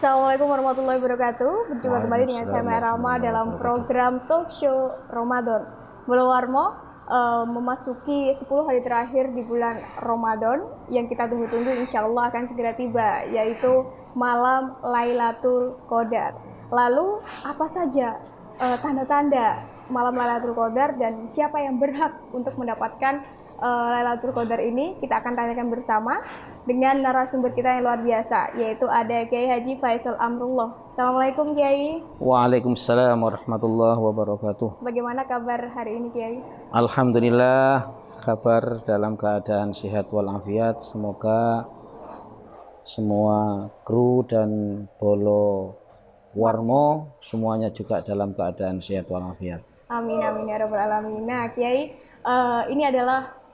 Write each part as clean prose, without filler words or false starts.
Assalamualaikum warahmatullahi wabarakatuh. Berjumpa kembali dengan saya Maya Rama dalam program talk show Ramadan. Bolo Warmo memasuki 10 hari terakhir di bulan Ramadan yang kita tunggu-tunggu insya Allah akan segera tiba, yaitu malam Lailatul Qadar. Lalu apa saja tanda-tanda malam Lailatul Qadar dan siapa yang berhak untuk mendapatkan Lailatul Qadar ini? Kita akan tanyakan bersama dengan narasumber kita yang luar biasa, yaitu ada Kiai Haji Faisal Amrullah. Assalamualaikum Kiai. Waalaikumsalam warahmatullahi wabarakatuh. Bagaimana kabar hari ini Kiai? Alhamdulillah, kabar dalam keadaan sehat walafiat. Semoga semua kru dan Bolo Warmo semuanya juga dalam keadaan sehat walafiat. Amin amin ya rabbal alamin. Nah Kiai, ini adalah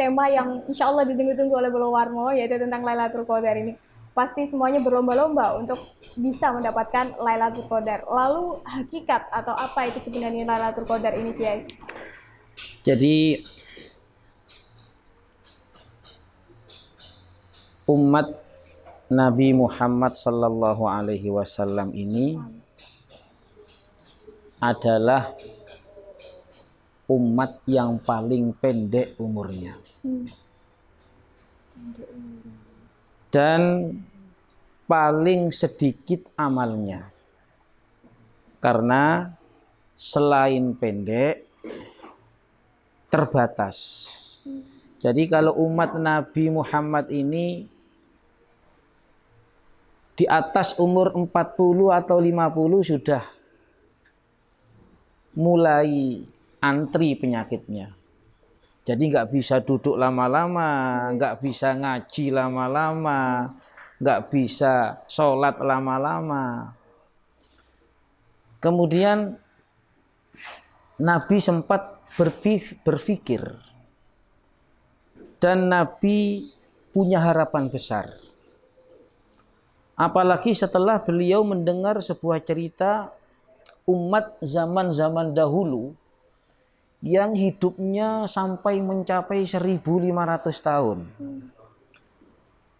tema yang insya Allah ditunggu-tunggu oleh Bolo Warmo, yaitu tentang Lailatul Qadar ini. Pasti semuanya berlomba-lomba untuk bisa mendapatkan Lailatul Qadar. Lalu hakikat atau apa itu sebenarnya Lailatul Qadar ini Kiai? Jadi umat Nabi Muhammad Sallallahu Alaihi Wasallam ini adalah umat yang paling pendek umurnya dan paling sedikit amalnya, karena selain pendek terbatas. Jadi kalau umat Nabi Muhammad ini di atas umur 40 atau 50 sudah mulai antri penyakitnya. Jadi nggak bisa duduk lama-lama, nggak bisa ngaji lama-lama, nggak bisa sholat lama-lama. Kemudian Nabi sempat berpikir dan Nabi punya harapan besar. Apalagi setelah beliau mendengar sebuah cerita umat zaman-zaman dahulu yang hidupnya sampai mencapai 1.500 tahun.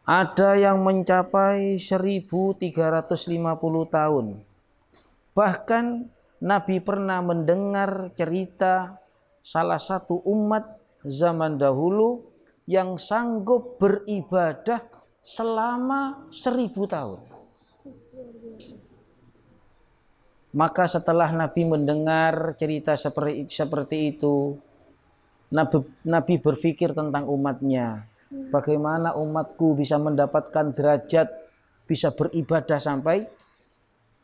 Ada yang mencapai 1.350 tahun. Bahkan Nabi pernah mendengar cerita salah satu umat zaman dahulu yang sanggup beribadah selama 1.000 tahun. Maka setelah Nabi mendengar cerita seperti itu, Nabi berpikir tentang umatnya. Bagaimana umatku bisa mendapatkan derajat, bisa beribadah sampai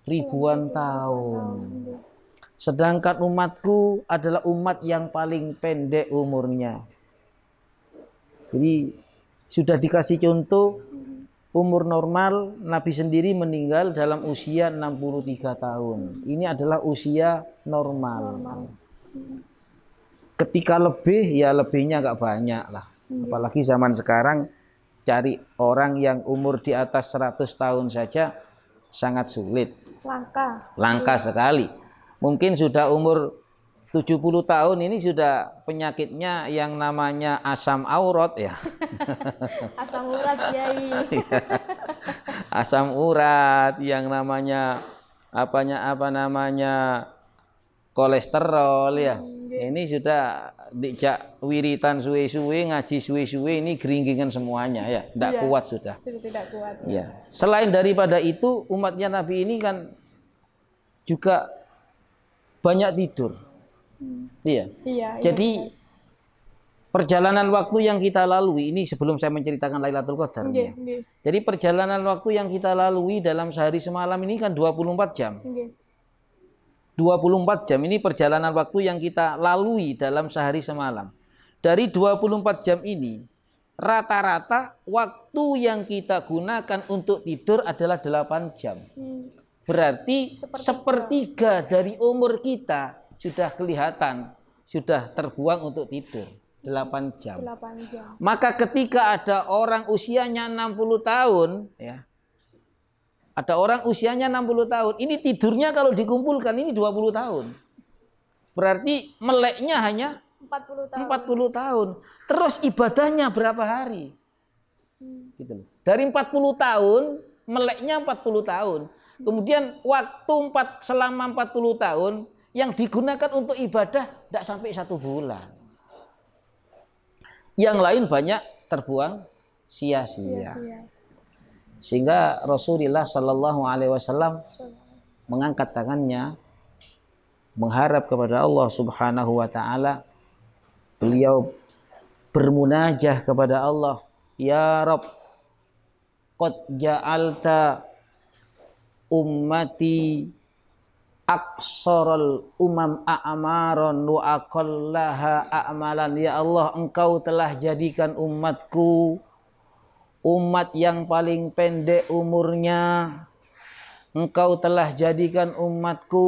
ribuan tahun. Sedangkan umatku adalah umat yang paling pendek umurnya. Jadi sudah dikasih contoh, umur normal Nabi sendiri meninggal dalam usia 63 tahun. Ini adalah usia normal. Ketika lebih, ya lebihnya nggak banyak lah. Apalagi zaman sekarang cari orang yang umur di atas 100 tahun saja sangat sulit. Langka sekali. Mungkin sudah umur 70 tahun ini sudah penyakitnya yang namanya asam urat ya. Asam urat Kiai. Asam urat, yang namanya apa namanya kolesterol ya. Ini sudah dijak wiritan suwe-suwe, ngaji suwe-suwe, ini geringgingan semuanya ya. Tidak kuat sudah. Tidak kuat. Ya. Selain daripada itu, umatnya Nabi ini kan juga banyak tidur. Iya. Jadi perjalanan waktu yang kita lalui ini, sebelum saya menceritakan Lailatul Qadar. Jadi perjalanan waktu yang kita lalui dalam sehari semalam ini kan 24 jam. 24 jam ini perjalanan waktu yang kita lalui dalam sehari semalam. Dari 24 jam ini, rata-rata waktu yang kita gunakan untuk tidur adalah 8 jam. Berarti sepertiga dari umur kita sudah kelihatan, sudah terbuang untuk tidur 8 jam. Maka ketika ada orang usianya 60 tahun ya, ada orang usianya 60 tahun, ini tidurnya kalau dikumpulkan ini 20 tahun. Berarti meleknya hanya 40 tahun. Terus ibadahnya berapa hari? Gitu loh. Dari 40 tahun meleknya 40 tahun. Kemudian waktu selama 40 tahun yang digunakan untuk ibadah tidak sampai 1 bulan. Yang lain banyak terbuang sia-sia. Sehingga Rasulullah Shallallahu Alaihi Wasallam mengangkat tangannya mengharap kepada Allah Subhanahu Wa Taala. Beliau bermunajah kepada Allah, ya Rabb, qad ja'alta ummati aqsaral umam a'maran wa aqallaha a'malan. Ya Allah, Engkau telah jadikan umatku umat yang paling pendek umurnya. Engkau telah jadikan umatku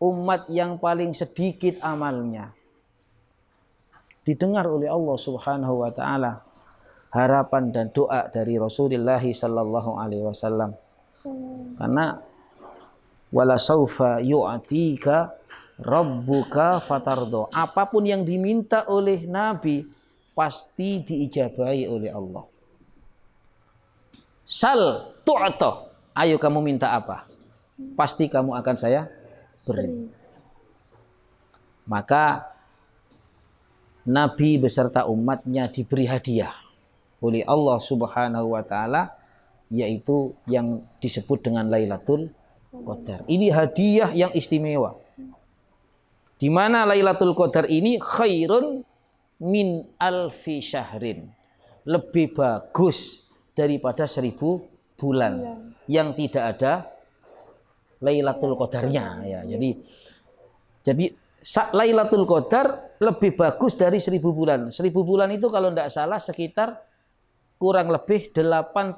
umat yang paling sedikit amalnya. Didengar oleh Allah Subhanahu wa taala harapan dan doa dari Rasulullah sallallahu alaihi wasallam. Karena wala saufa yu'tika rabbuka fatardo. Apapun yang diminta oleh Nabi pasti diijabahi oleh Allah. Sal tu'ta. Ayo kamu minta apa? Pasti kamu akan saya beri. Maka Nabi beserta umatnya diberi hadiah oleh Allah Subhanahu wa taala, yaitu yang disebut dengan Lailatul Qadar. Ini hadiah yang istimewa. Di mana Lailatul Qadar ini khairun min alfi syahrin. Lebih bagus daripada 1000 bulan yang tidak ada Lailatul Qadarnya ya. Jadi Lailatul Qadar lebih bagus dari 1000 bulan. 1000 bulan itu kalau tidak salah sekitar kurang lebih 83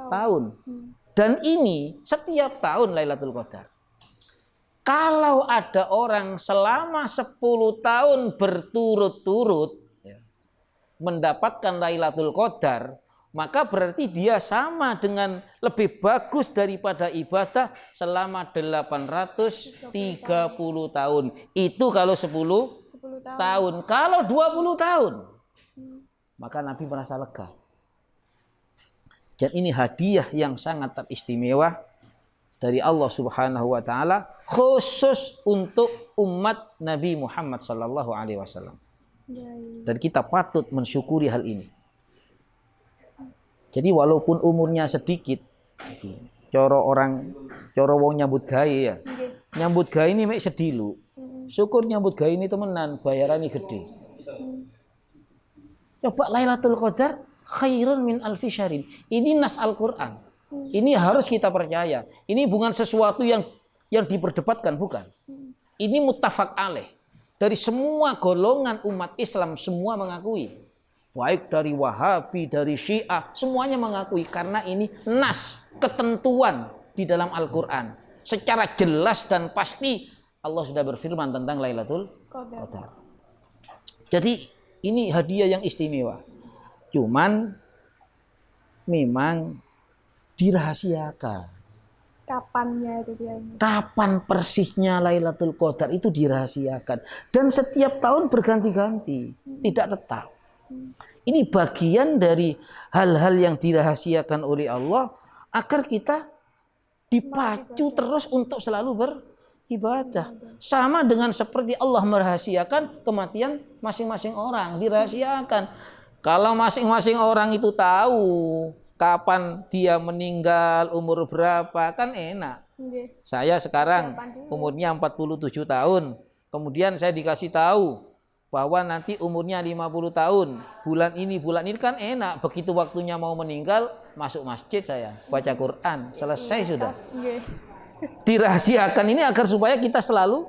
tahun. Dan ini setiap tahun Lailatul Qadar. Kalau ada orang selama 10 tahun berturut-turut mendapatkan Lailatul Qadar, maka berarti dia sama dengan lebih bagus daripada ibadah selama 830 tahun. Itu kalau 10 tahun. Kalau 20 tahun, maka Nabi merasa lega. Dan ini hadiah yang sangat teristimewa dari Allah Subhanahu wa taala khusus untuk umat Nabi Muhammad sallallahu alaihi wasallam. Dan kita patut mensyukuri hal ini. Jadi walaupun umurnya sedikit, coro wong nyambut gawe ya. Nyambut gawe ini mek sedilu. Syukur nyambut gawe ini temenan, bayarannya gede. Coba Lailatul Qadar khairun min alfi syahrin. Ini nas Al-Qur'an. Ini harus kita percaya. Ini bukan sesuatu yang diperdebatkan, bukan. Ini muttafaq alaih. Dari semua golongan umat Islam semua mengakui. Baik dari Wahabi, dari Syiah, semuanya mengakui karena ini nas, ketentuan di dalam Al-Qur'an. Secara jelas dan pasti Allah sudah berfirman tentang Lailatul Qadar. Jadi ini hadiah yang istimewa. Cuman memang dirahasiakan. Kapannya itu dia ini? Kapan persisnya Lailatul Qadar itu dirahasiakan. Dan setiap tahun berganti-ganti, tidak tetap. Ini bagian dari hal-hal yang dirahasiakan oleh Allah agar kita dipacu terus untuk selalu beribadah. Sama dengan seperti Allah merahasiakan kematian masing-masing orang, dirahasiakan. Kalau masing-masing orang itu tahu kapan dia meninggal, umur berapa, kan enak. Saya sekarang umurnya 47 tahun. Kemudian saya dikasih tahu bahwa nanti umurnya 50 tahun. Bulan ini kan enak. Begitu waktunya mau meninggal, masuk masjid saya, baca Quran, selesai sudah. Dirahasiakan ini agar supaya kita selalu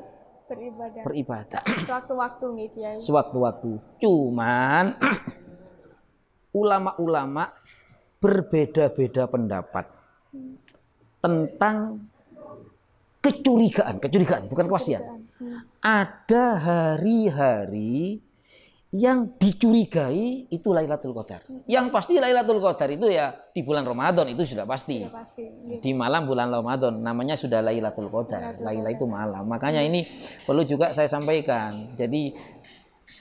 beribadah. Sewaktu-waktu gitu ya. Sewaktu-waktu. Cuman ulama-ulama berbeda-beda pendapat tentang kecurigaan bukan kepastian. Ada hari-hari yang dicurigai itu Lailatul Qadar. Yang pasti Lailatul Qadar itu ya di bulan Ramadan, itu sudah pasti. Di malam bulan Ramadan namanya sudah Lailatul Qadar. Lailah itu malam. Makanya ini perlu juga saya sampaikan. Jadi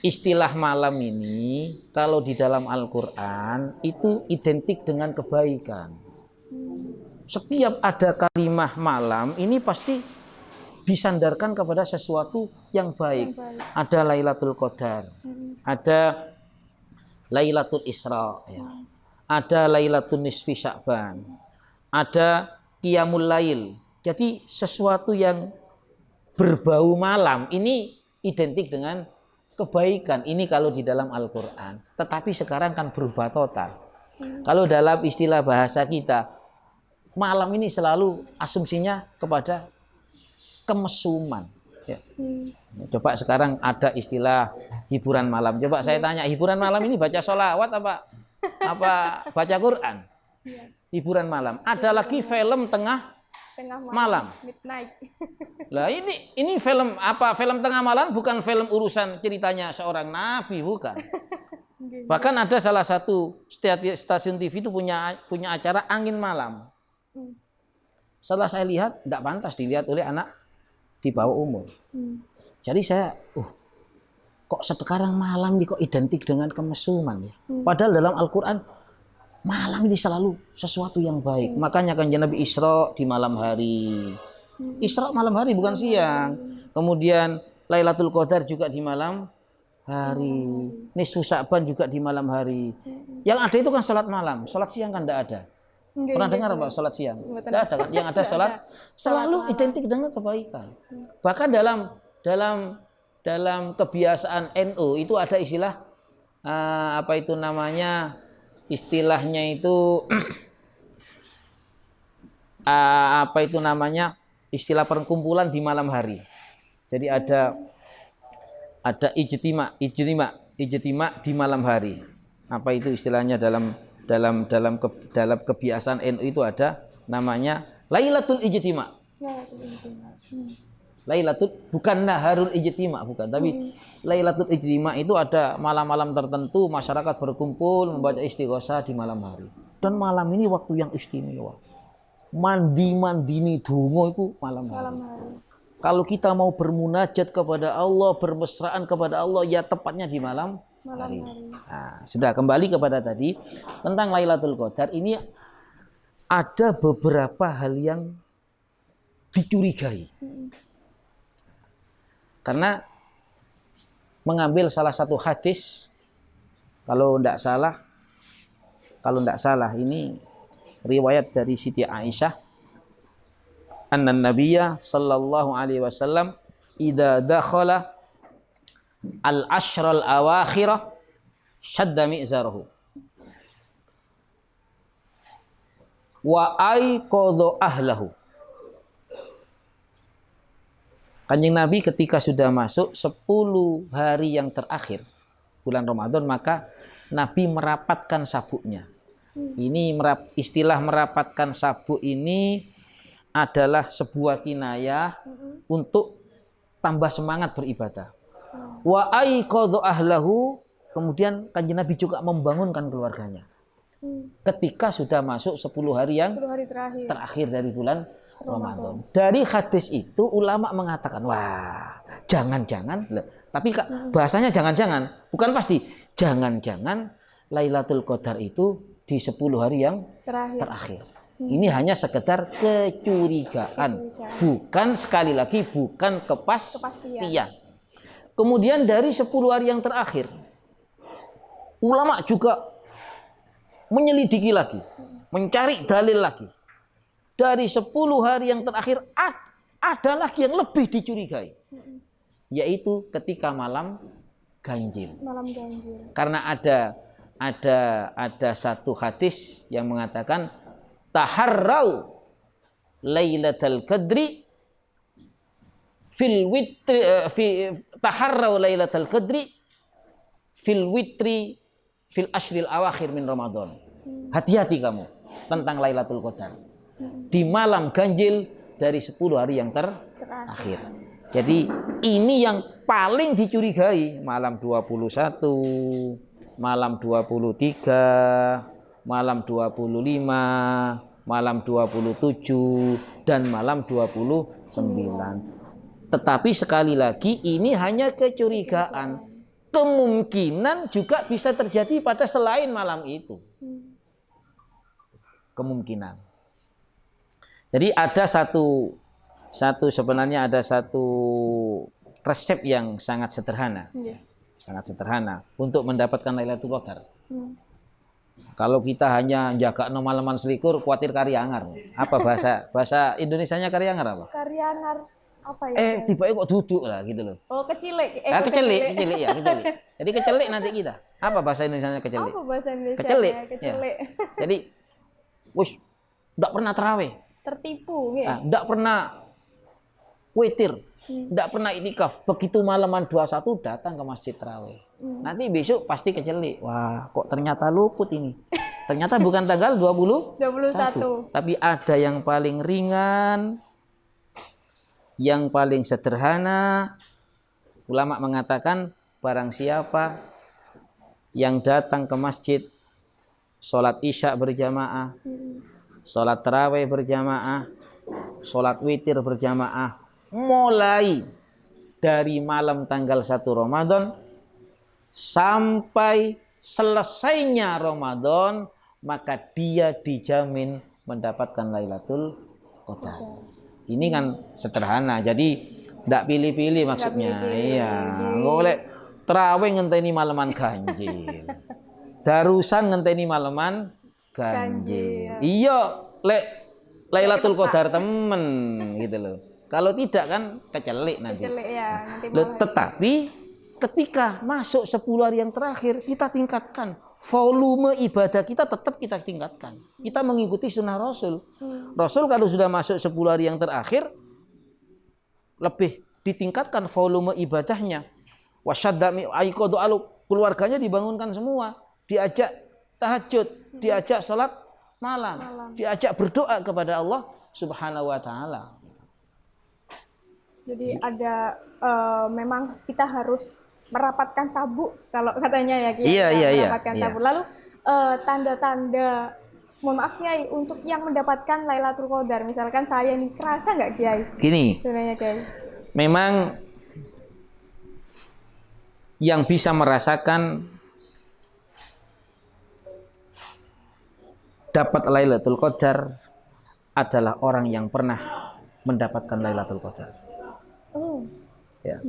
istilah malam ini kalau di dalam Al-Qur'an itu identik dengan kebaikan. Setiap ada kalimah malam ini pasti disandarkan kepada sesuatu yang baik. Ada Lailatul Qadar, ada Lailatul Isra, ya. Ada Lailatul Nisfi Sya'ban, ada Qiyamul Lail. Jadi sesuatu yang berbau malam ini identik dengan kebaikan. Ini kalau di dalam Al-Quran. Tetapi sekarang kan berubah total. Kalau dalam istilah bahasa kita, malam ini selalu asumsinya kepada kemesuman. Ya. Coba sekarang ada istilah hiburan malam. Coba saya tanya, hiburan malam ini baca sholawat apa baca Quran? Hiburan malam. Ada lagi film tengah malam. Midnight. Lah ini film apa? Film tengah malam bukan film urusan ceritanya seorang nabi, bukan. Bahkan ada salah satu stasiun TV itu punya acara angin malam. Setelah saya lihat, tidak pantas dilihat oleh anak di bawah umur. Jadi saya, kok sekarang malam ini kok identik dengan kemesuman ya? Padahal dalam Al-Quran malam ini selalu sesuatu yang baik. Makanya kan Nabi Isra di malam hari. Isra malam hari bukan siang. Kemudian Lailatul Qadar juga di malam hari. Nisfu Sya'ban juga di malam hari. Yang ada itu kan sholat malam. Sholat siang kan tidak ada. Pernah dengar Pak sholat siang? Tidak ada kan? Yang ada sholat selalu identik dengan kebaikan. Bahkan dalam kebiasaan NU itu ada istilah apa itu namanya? Istilahnya itu apa itu namanya? Istilah perkumpulan di malam hari. Jadi ada ijtima di malam hari. Apa itu istilahnya dalam kebiasaan NU itu ada namanya Lailatul Ijtima. Lailatul bukan Naharul Ijtima, bukan, tapi Lailatul Ijtima itu ada malam-malam tertentu masyarakat berkumpul membaca istighosah di malam hari. Dan malam ini waktu yang istimewa. Mandi donga itu malam hari. Kalau kita mau bermunajat kepada Allah, bermesraan kepada Allah, ya tepatnya di malam hari. Nah, sudah kembali kepada tadi tentang Lailatul Qadar, ini ada beberapa hal yang dicurigai. Karena mengambil salah satu hadis, kalau tidak salah ini riwayat dari Siti Aisyah, anna Nabiyya sallallahu alaihi wasallam idza dakhala al-ashral awakhirah syadda mi'zarahu wa aiqadha ahlahu. Kanjeng Nabi ketika sudah masuk 10 hari yang terakhir bulan Ramadan, maka Nabi merapatkan sabuknya. Ini istilah merapatkan sabuk ini adalah sebuah kinayah untuk tambah semangat beribadah. Wa aiqadha ahlahu, kemudian Kanjeng Nabi juga membangunkan keluarganya. Ketika sudah masuk 10 hari yang terakhir dari bulan Ramadan. Dari hadis itu ulama mengatakan, wah, jangan-jangan, tapi bahasanya jangan-jangan, bukan pasti. Jangan-jangan Lailatul Qadar itu di 10 hari yang terakhir. Ini hanya sekedar kecurigaan, bukan, sekali lagi, bukan kepastian. Kemudian dari 10 hari yang terakhir, ulama juga menyelidiki lagi, mencari dalil lagi. Dari 10 hari yang terakhir ada lagi yang lebih dicurigai, yaitu ketika malam ganjil. Karena ada satu hadis yang mengatakan taharrau lailatul qadri fil witri taharrau lailatul qadri fil witri fil ashril awakhir min Ramadan. Hati-hati kamu tentang Lailatul Qadar di malam ganjil dari 10 hari yang terakhir. Jadi ini yang paling dicurigai, malam 21, malam 23, malam 25, malam 27, dan malam 29. Tetapi sekali lagi ini hanya kecurigaan. Kemungkinan juga bisa terjadi pada selain malam itu. Kemungkinan. Jadi ada sebenarnya ada satu resep yang sangat sederhana. Iya. Sangat sederhana untuk mendapatkan Lailatul Qadar. Hmm. Kalau kita hanya jaga no malaman selikur, khawatir kariangar. Apa bahasa Indonesianya kariangar apa? Karyangar apa ya? Tiba-tiba kok duduk lah gitu loh. Oh, kecelik. Kecelik ya, kecelik. Jadi kecelik nanti kita. Apa bahasa Indonesianya kecelik? Apa bahasa Indonesia? Kecelik. Kecelik. Ya. Jadi, wis, nggak pernah terawih. Tertipu, ya. Nggak pernah witir, nggak pernah itikaf. Begitu malaman 21 datang ke masjid terawih. Nanti besok pasti kecelik. Wah, kok ternyata luput ini. Ternyata bukan tanggal 21. Tapi ada yang paling ringan, yang paling sederhana. Ulama mengatakan barang siapa yang datang ke masjid, sholat isya berjamaah, sholat tarawih berjamaah, sholat witir berjamaah, mulai dari malam tanggal 1 Ramadan sampai selesainya Ramadan, maka dia dijamin mendapatkan Lailatul Qadar. Ini kan sederhana, jadi tidak pilih-pilih maksudnya. Iya, nggak boleh terawih ngenteni malaman ganjil, darusan ngenteni malaman ganjil. Iya, Lailatul Qadar temen gitu loh. Kalau tidak kan kecelik nanti. Kecelik ya, nanti Tetapi ketika masuk 10 hari yang terakhir, kita tingkatkan volume ibadah kita, tetap kita tingkatkan. Kita mengikuti sunnah Rasul. Rasul kalau sudah masuk 10 hari yang terakhir, lebih ditingkatkan volume ibadahnya. Wasyadda aiqadu alu, keluarganya dibangunkan semua, diajak tahajud, diajak salat malam, diajak berdoa kepada Allah Subhanahu wa taala. Jadi ada memang kita harus merapatkan sabuk kalau katanya ya Kiai. Iya. Merapatkan sabuk. Lalu tanda-tanda, mohon maaf Kiai, untuk yang mendapatkan Lailatul Qadar, misalkan saya nih, kerasa nggak Kiai? Gini. Sebenarnya Kiai. Memang yang bisa merasakan dapat Lailatul Qadar adalah orang yang pernah mendapatkan Lailatul Qadar. Ya.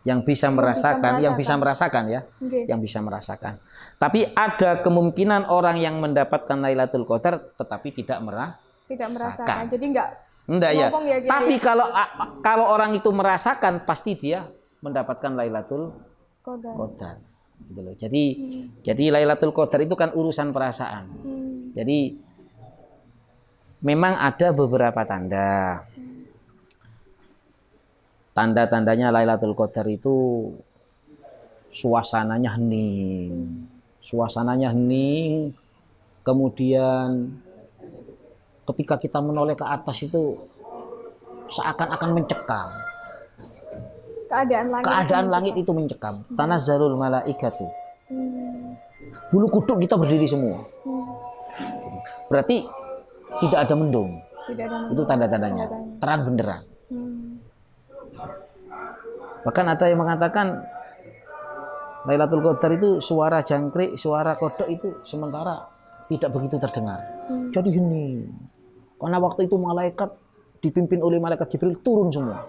Yang bisa merasakan, yang bisa merasakan ya, yang bisa merasakan. Tapi ada kemungkinan orang yang mendapatkan Lailatul Qadar tetapi tidak merasakan. Jadi enggak ya. Tapi kalau orang itu merasakan, pasti dia mendapatkan Lailatul Qadar. Gitu loh. Jadi Lailatul Qadar itu kan urusan perasaan. Jadi memang ada beberapa tanda. Tanda-tandanya Lailatul Qadar itu suasananya hening, kemudian ketika kita menoleh ke atas itu seakan-akan mencekam. Keadaan langit itu mencekam. Tanazzalul malaikatu. Bulu kuduk kita berdiri semua. Berarti tidak ada mendung. Itu tanda-tandanya. Terang benderang. Bahkan ada yang mengatakan Lailatul Qadar itu suara jangkrik, suara kodok itu sementara tidak begitu terdengar. Jadi hening. Karena waktu itu malaikat dipimpin oleh malaikat Jibril turun semua.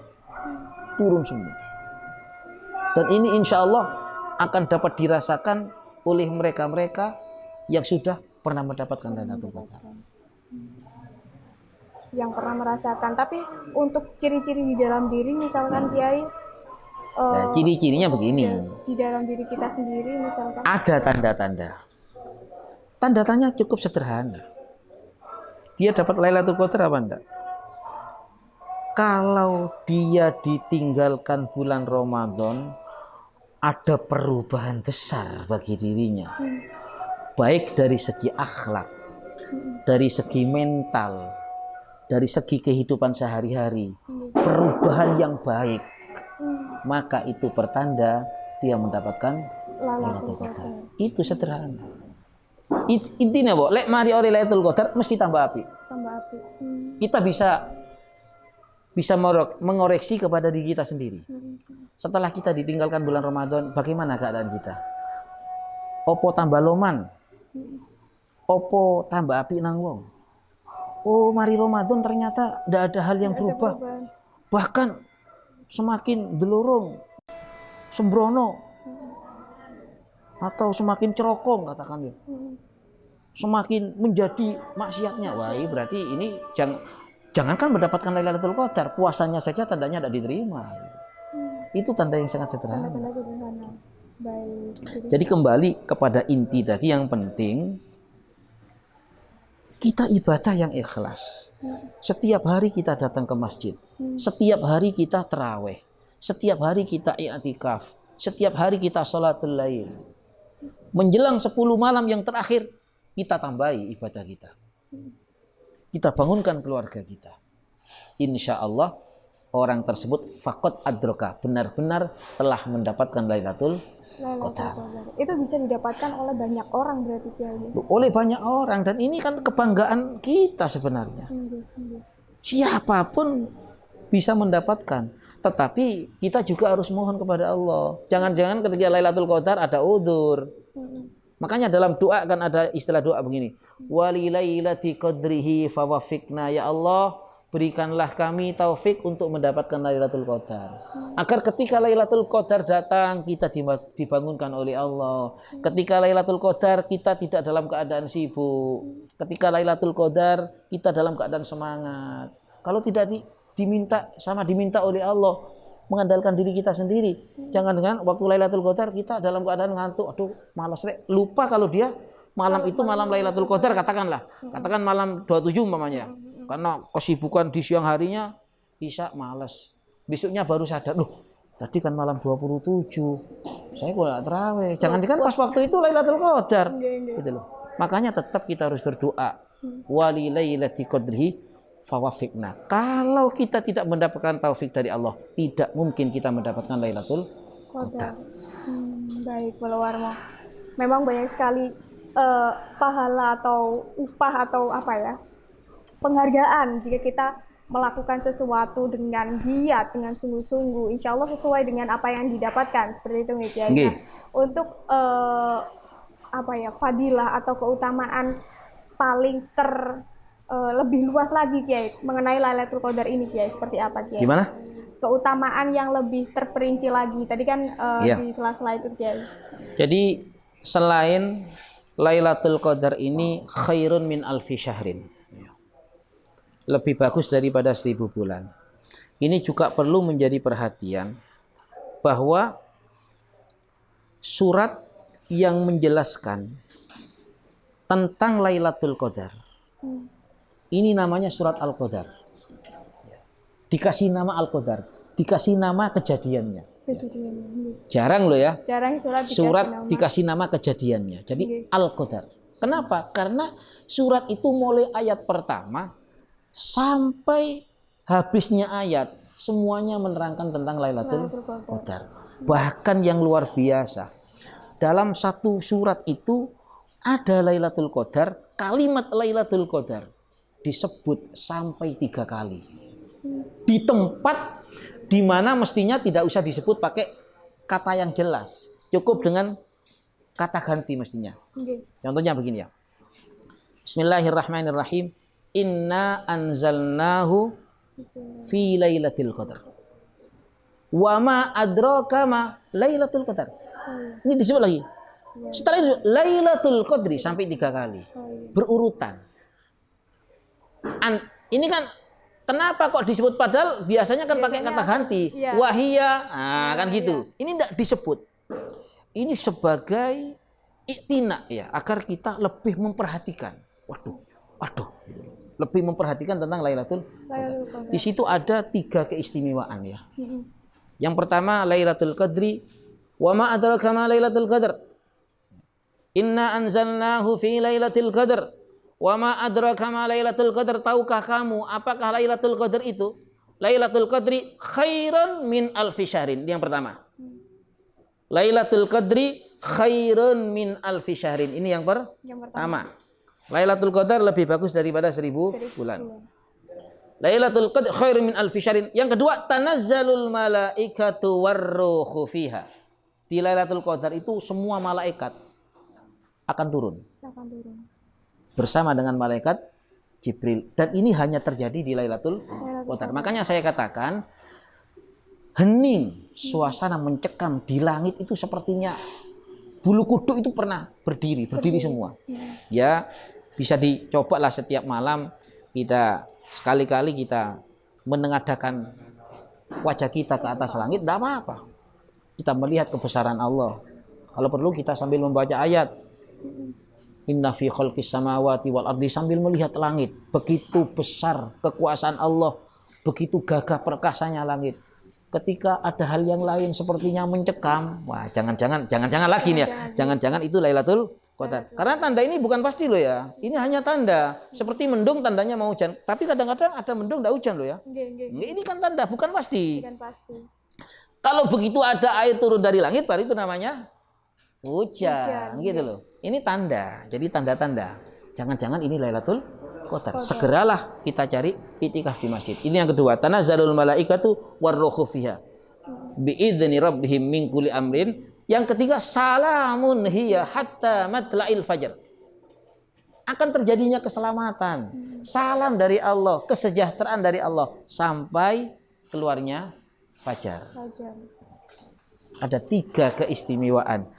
Dan ini insya Allah akan dapat dirasakan oleh mereka-mereka yang sudah pernah mendapatkan Lailatul Qadar. Yang pernah merasakan. Tapi untuk ciri-ciri di dalam diri, misalkan Kiai, ciri-cirinya begini. Di dalam diri kita sendiri misalkan. Ada tanda-tanda. Tanda-tandanya cukup sederhana. Dia dapat Lailatul Qadar apa enggak? Kalau dia ditinggalkan bulan Ramadan, ada perubahan besar bagi dirinya. Baik dari segi akhlak, dari segi mental, dari segi kehidupan sehari-hari. Perubahan yang baik. Maka itu pertanda dia mendapatkan Lailatul Qadar. Itu sederhana. Intinya, lek mari ore Lailatul Qadar mesti tambah api. Kita bisa mengoreksi kepada diri kita sendiri. Setelah kita ditinggalkan bulan Ramadan, bagaimana keadaan kita? Opo tambah loman? Opo tambah api nang wong? oh mari Ramadan ternyata tidak ada hal yang Nggak ada berubah. perubahan. Bahkan semakin delorong, sembrono, atau semakin cerokong katakan ya. Semakin menjadi maksiatnya. Wah, ini berarti ini jangankan mendapatkan Lailatul Qadar, puasanya saja tandanya tidak diterima. Itu tanda yang sangat sederhana. Tanda-tanda sederhana. Baik. Jadi kembali kepada inti tadi yang penting, kita ibadah yang ikhlas. Setiap hari kita datang ke masjid. Setiap hari kita tarawih. Setiap hari kita i'tikaf. Setiap hari kita sholatul lail. Menjelang 10 malam yang terakhir, kita tambahi ibadah kita. Kita bangunkan keluarga kita. Insya Allah orang tersebut faqad adroka, benar-benar telah mendapatkan Lailatul Qadar. Itu bisa didapatkan oleh banyak orang berarti Kiai. Oleh banyak orang, dan ini kan kebanggaan kita sebenarnya. Siapapun bisa mendapatkan, tetapi kita juga harus mohon kepada Allah. Jangan-jangan ketika Lailatul Qadar ada udzur. Makanya dalam doa kan ada istilah doa begini, walilailati qadrihi fawafikna, ya Allah berikanlah kami taufik untuk mendapatkan Lailatul Qadar. Agar ketika Lailatul Qadar datang, kita dibangunkan oleh Allah. Ketika Lailatul Qadar kita tidak dalam keadaan sibuk. Ketika Lailatul Qadar kita dalam keadaan semangat. Kalau tidak diminta oleh Allah, mengandalkan diri kita sendiri. Jangan dengan waktu Lailatul Qadar kita dalam keadaan ngantuk, aduh malas rek. Lupa kalau dia malam itu malam Lailatul Qadar, katakan malam 27 umpamanya. Karena kesibukan di siang harinya bisa malas. Besoknya baru sadar, loh tadi kan malam 27. Saya kok enggak tarawih. Jangan pas waktu itu Lailatul Qadar. Gitu loh. Makanya tetap kita harus berdoa. Walilailati qadrihi fawafikna. Kalau kita tidak mendapatkan taufik dari Allah, tidak mungkin kita mendapatkan Lailatul Qadar. Baik, Bolo Warmo. Memang banyak sekali pahala atau upah atau apa ya, penghargaan jika kita melakukan sesuatu dengan giat, dengan sungguh-sungguh. Insya Allah sesuai dengan apa yang didapatkan. Seperti itu ya. Nah, untuk fadilah atau keutamaan paling lebih luas lagi Kiai mengenai Lailatul Qadar ini Kiai, seperti apa Kiai? Gimana? Keutamaan yang lebih terperinci lagi. Tadi kan di sela-sela itu Kiai. Jadi selain Lailatul Qadar ini khairun min alfi syahrin. Lebih bagus daripada 1000 bulan. Ini juga perlu menjadi perhatian bahwa surat yang menjelaskan tentang Lailatul Qadar ini namanya surat Al-Qadar. Dikasih nama Al-Qadar, dikasih nama kejadiannya. Jarang loh ya. Jarang surat dikasih nama kejadiannya. Jadi Al-Qadar. Kenapa? Karena surat itu mulai ayat pertama sampai habisnya ayat semuanya menerangkan tentang Lailatul Qadar. Bahkan yang luar biasa, dalam satu surat itu ada Lailatul Qadar, kalimat Lailatul Qadar disebut sampai 3 kali. Di tempat di mana mestinya tidak usah disebut pakai kata yang jelas. Cukup dengan kata ganti mestinya. Contohnya begini ya. Bismillahirrahmanirrahim. Inna anzalnahu fi lailatul qadar. Wa ma adraka ma lailatul qadar. Ini disebut lagi. Setelah itu Lailatul Qadri sampai 3 kali. Berurutan. Ini kan kenapa kok disebut, padahal biasanya kan pakai kata ganti. Wahia, kan gitu. Ini tidak disebut. Ini sebagai iktina ya, agar kita lebih memperhatikan. Waduh. Lebih memperhatikan tentang Lailatul Qadar. Di situ ada 3 keistimewaan ya. Yang pertama Lailatul Qadri, wa ma adraka ma Lailatul Qadar. Inna anzalnahu fi Lailatul Qadar. Wa ma adraka ma Lailatul Qadar. Tahukah kamu apakah Lailatul Qadar itu? Lailatul Qadri khairun min alfi syahrin. Yang pertama. Lailatul Qadri khairun min alfi syahrin. Ini yang pertama. Lailatul Qadar lebih bagus daripada 1000 bulan. Lailatul Qadar khairun min alfi syahrin. Yang kedua, tanazzalul malaikatu warruhu fiha. Di Lailatul Qadar itu semua malaikat akan turun. Bersama dengan malaikat Jibril. Dan ini hanya terjadi di Lailatul Qadar. Makanya saya katakan hening, suasana mencekam di langit itu sepertinya bulu kuduk itu pernah berdiri semua. Ya, bisa dicobalah setiap malam kita sekali-kali kita menengadakan wajah kita ke atas langit, tidak apa-apa. Kita melihat kebesaran Allah. Kalau perlu kita sambil membaca ayat. Inna fi khalqis samawati wal ardi, sambil melihat langit. Begitu besar kekuasaan Allah, begitu gagah perkasanya langit. Ketika ada hal yang lain sepertinya mencekam, wah jangan-jangan lagi nih ya. Jangan-jangan itu Lailatul Qadar. Karena tanda ini bukan pasti loh ya. Ini hanya tanda. Seperti mendung tandanya mau hujan. Tapi kadang-kadang ada mendung enggak hujan loh ya. Ini kan tanda, bukan pasti. Kalau begitu ada air turun dari langit, baru itu namanya hujan gitu loh. Ini tanda. Jadi tanda-tanda. Jangan-jangan ini Lailatul Qadar. Segeralah kita cari itikaf di masjid. Ini yang kedua. Tanazzalul malaikatu warruhu fiha biidzni rabbihim min kulli amrin. Yang ketiga, salamun hiya hatta matla'il fajar. Akan terjadinya keselamatan. Salam dari Allah, kesejahteraan dari Allah sampai keluarnya fajar. Ada 3 keistimewaan.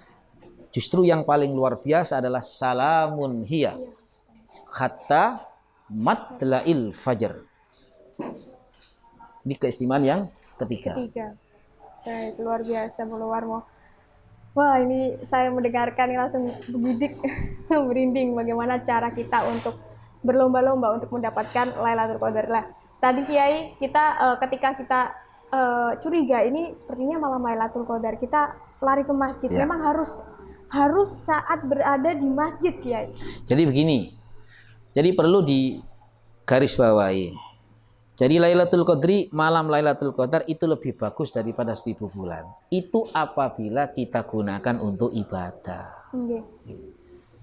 Justru yang paling luar biasa adalah salamun hiya hatta matla'il fajar. Ini keistimewaan yang ketiga. Baik, luar biasa Bu Warmo. Wah, ini saya mendengarkan ini langsung bergidik, merinding bagaimana cara kita untuk berlomba-lomba untuk mendapatkan Lailatul Qadar. Lah, tadi Kiai kita ketika kita curiga ini sepertinya malam Lailatul Qadar, kita lari ke masjid. Ya. Memang harus saat berada di masjid, Kiai. Jadi begini. Jadi perlu digarisbawahi. Jadi Lailatul Qadri, malam Lailatul Qadar itu lebih bagus daripada 1000 bulan. Itu apabila kita gunakan untuk ibadah.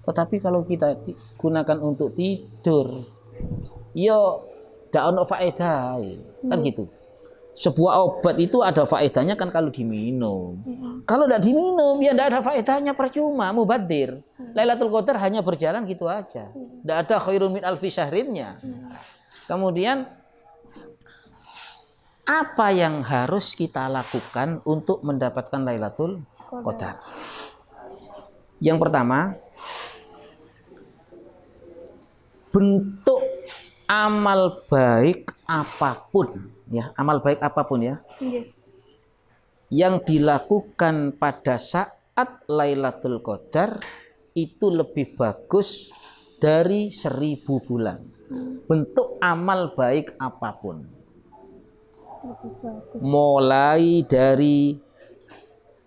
Tetapi kalau kita gunakan untuk tidur, yo ndak ono faedah, kan gitu. Sebuah obat itu ada faedahnya kan kalau diminum. Kalau tidak diminum, ya tidak ada faedahnya, percuma, mubadir. Lailatul Qadar hanya berjalan gitu aja. Tidak ada khairun min alfi syahrinnya. Kemudian, apa yang harus kita lakukan untuk mendapatkan Lailatul Qadar? Yang pertama, bentuk amal baik apapun. Ya, amal baik apapun ya, yang dilakukan pada saat Lailatul Qadar itu lebih bagus dari 1000 bulan. Bentuk amal baik apapun, mulai dari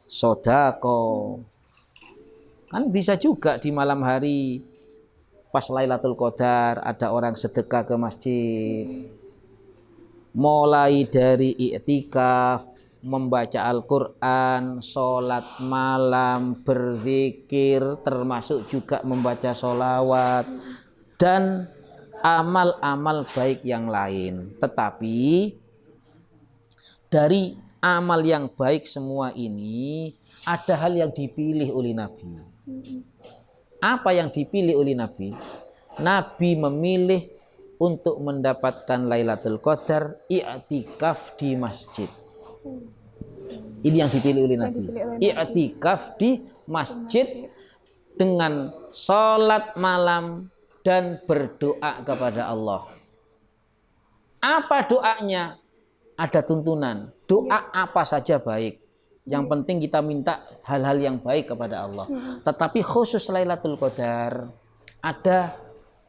sodako, kan bisa juga di malam hari pas Lailatul Qadar ada orang sedekah ke masjid. Mulai dari i'tikaf, membaca Al-Quran, sholat malam, berzikir, termasuk juga membaca sholawat, dan amal-amal baik yang lain. Tetapi dari amal yang baik semua ini, ada hal yang dipilih oleh Nabi. Apa yang dipilih oleh Nabi? Nabi memilih untuk mendapatkan Lailatul Qadar i'tikaf di masjid. Ini yang dipilih oleh Nabi. I'tikaf di masjid dengan sholat malam dan berdoa kepada Allah. Apa doanya? Ada tuntunan. Doa apa saja baik. Yang penting kita minta hal-hal yang baik kepada Allah. Tetapi khusus Lailatul Qadar ada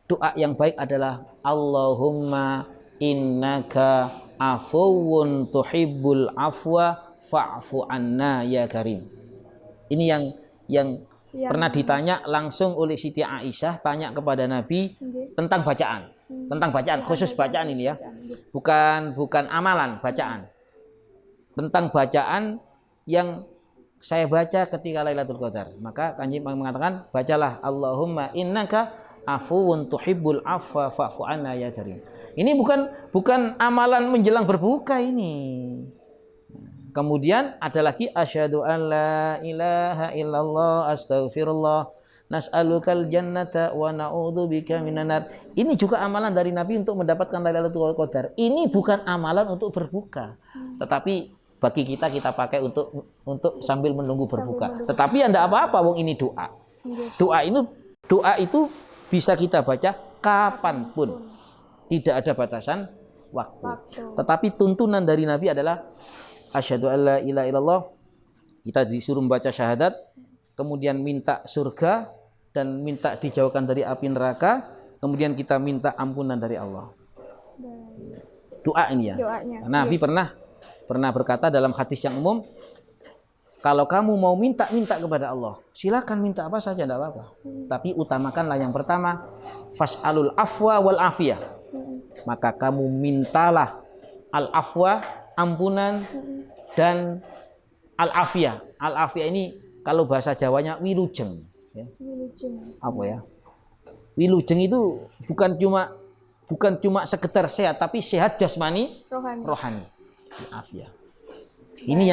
doa yang baik adalah Allahumma innaka afuwun tuhibbul afwa fa'fu anna ya karim. Ini yang pernah ditanya langsung oleh Siti Aisyah, tanya kepada Nabi tentang bacaan. Tentang bacaan, khusus bacaan ini ya. Bukan amalan, bacaan. Tentang bacaan yang saya baca ketika Lailatul Qadar. Maka Kanjeng mengatakan, bacalah Allahumma innaka afuwun tuhibbul afwa fa'fu anna ya karim. Ini bukan amalan menjelang berbuka ini. Kemudian ada lagi asyhadu an la ilaha illallah astaghfirullah nas'alukal jannata wa na'udzubika minan nar. Ini juga amalan dari Nabi untuk mendapatkan Lailatul Qadar. Ini bukan amalan untuk berbuka, tetapi bagi kita pakai untuk sambil menunggu berbuka. Tetapi anda apa-apa, wong ini doa. Doa itu bisa kita baca kapanpun, tidak ada batasan waktu. Tetapi tuntunan dari Nabi adalah asyhadu alla ilaha illallah. Kita disuruh membaca syahadat, kemudian minta surga dan minta dijauhkan dari api neraka, kemudian kita minta ampunan dari Allah. Doa ini ya. Doanya. Nabi pernah berkata dalam hadis yang umum, kalau kamu mau minta kepada Allah, silakan minta apa saja, tidak apa-apa. Tapi utamakanlah yang pertama, fas'alul afwa wal afiyah. Maka kamu mintalah al-afwa, ampunan, dan al-afiyah. Al-afiyah ini kalau bahasa Jawanya wilujeng. Ya. Apa ya? Wilujeng itu bukan cuma sekedar sehat, tapi sehat jasmani, rohani. Afiyah. Ini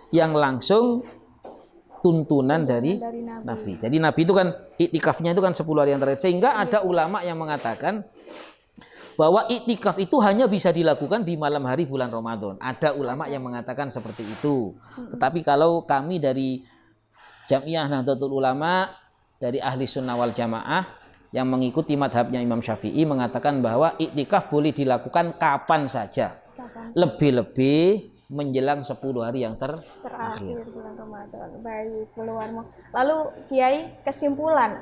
yang langsung tuntunan dari Nabi. Jadi Nabi itu kan iktikafnya itu kan 10 hari yang terakhir. Sehingga ada ulama yang mengatakan bahwa iktikaf itu hanya bisa dilakukan di malam hari bulan Ramadan. Ada ulama yang mengatakan seperti itu. Tetapi kalau kami dari Jamiah Nahdlatul Ulama, dari Ahli Sunnah wal Jamaah yang mengikuti madhabnya Imam Syafi'i, mengatakan bahwa iktikaf boleh dilakukan kapan saja. Lebih-lebih menjelang 10 hari yang terakhir bulan Ramadan. Baik, Warmo. Lalu Kiai, kesimpulan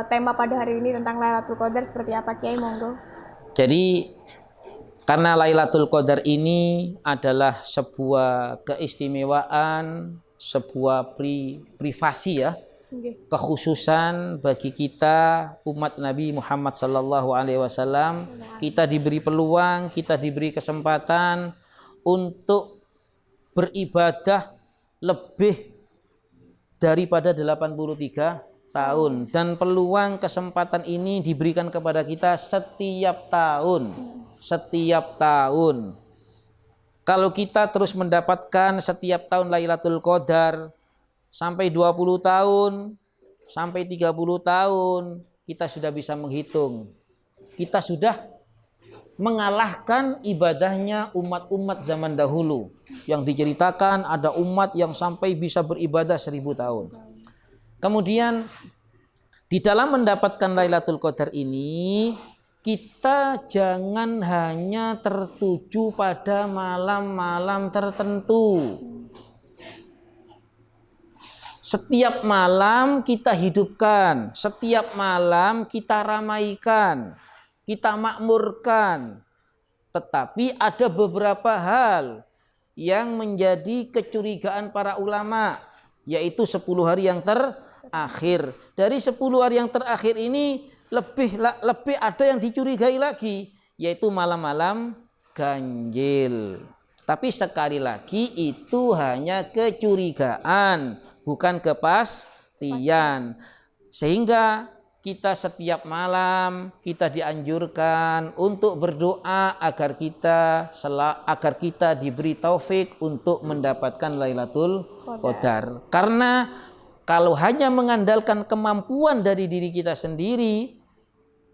tema pada hari ini tentang Lailatul Qadar seperti apa, Kiai? Monggo. Jadi karena Lailatul Qadar ini adalah sebuah keistimewaan, sebuah privasi ya, kekhususan bagi kita umat Nabi Muhammad sallallahu alaihi wasallam. Kita diberi peluang, kita diberi kesempatan untuk beribadah lebih daripada 83 tahun, dan peluang kesempatan ini diberikan kepada kita setiap tahun. Kalau kita terus mendapatkan setiap tahun Lailatul Qadar sampai 20 tahun, sampai 30 tahun, kita sudah bisa menghitung. Kita sudah mengalahkan ibadahnya umat-umat zaman dahulu. Yang diceritakan ada umat yang sampai bisa beribadah 1000 tahun. Kemudian di dalam mendapatkan Lailatul Qadar ini, kita jangan hanya tertuju pada malam-malam tertentu. Setiap malam kita hidupkan, setiap malam kita ramaikan, kita makmurkan. Tetapi ada beberapa hal yang menjadi kecurigaan para ulama, yaitu 10 hari yang terakhir. Dari 10 hari yang terakhir ini lebih ada yang dicurigai lagi, yaitu malam-malam ganjil. Tapi sekali lagi itu hanya kecurigaan, bukan kepastian. Sehingga kita setiap malam kita dianjurkan untuk berdoa agar kita diberi taufik untuk mendapatkan Lailatul Qadar. Karena kalau hanya mengandalkan kemampuan dari diri kita sendiri,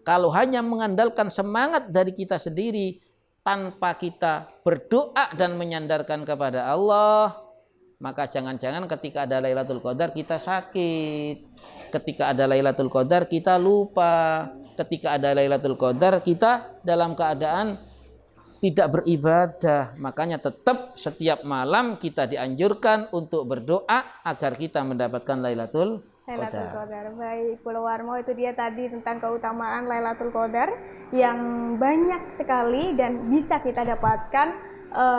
kalau hanya mengandalkan semangat dari kita sendiri, tanpa kita berdoa dan menyandarkan kepada Allah, maka jangan-jangan ketika ada Lailatul Qadar kita sakit, ketika ada Lailatul Qadar kita lupa, ketika ada Lailatul Qadar kita dalam keadaan tidak beribadah. Makanya tetap setiap malam kita dianjurkan untuk berdoa agar kita mendapatkan Lailatul Qadar. Baik, Pulau Warmo, itu dia tadi tentang keutamaan Lailatul Qadar yang banyak sekali dan bisa kita dapatkan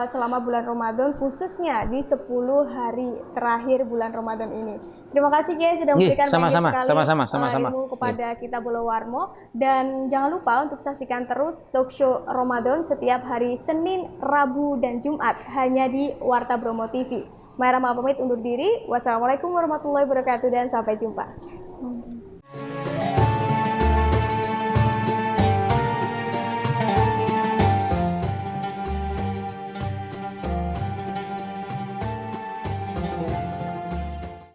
selama bulan Ramadan, khususnya di 10 hari terakhir bulan Ramadan ini. Terima kasih Kiai sudah memberikan banyak sekali ilmu kepada kita Pulau Warmo. Dan jangan lupa untuk saksikan terus talk show Ramadan setiap hari Senin, Rabu, dan Jumat hanya di Warta Bromo TV. Maya Rahma pamit undur diri. Wassalamualaikum warahmatullahi wabarakatuh dan sampai jumpa.